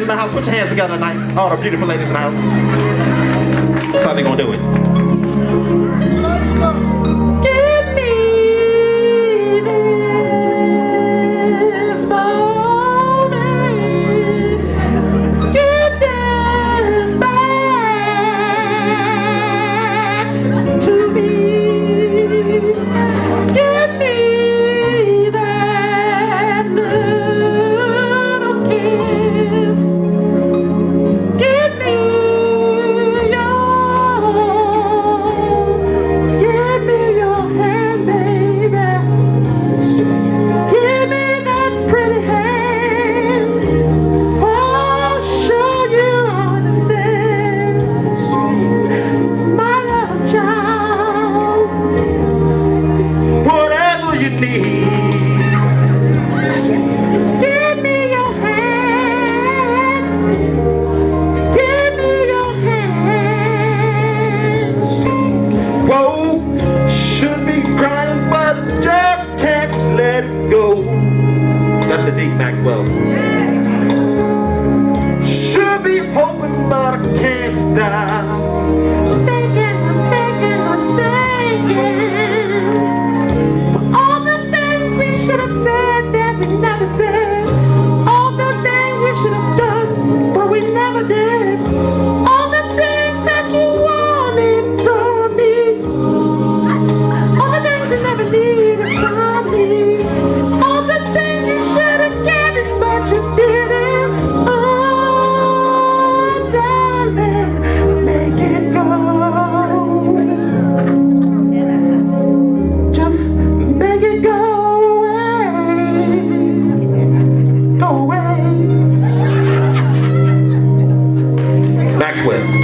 ladies in the house, put your hands together tonight. All the beautiful ladies in the house. That's how they gonna do it. Give me this moment. Give them back to me. Give me that little kiss. Give me your hand, baby. Give me that pretty hand. Oh, sure you understand, my love child. Whatever you need, give me your hand. Give me your hand. Whoa, should be crying, but I just can't let it go. That's the deep Maxwell. Should be hoping, but I can't stop. Thinking, I'm thinking. All the things we should have said that we never said. All the things we should have done, but we never did. All the things that you wanted from me. All the things you never needed from me. All the things you should have given, but you didn't. Oh, darling, make it go. Just make it go away. Go away. Maxwell.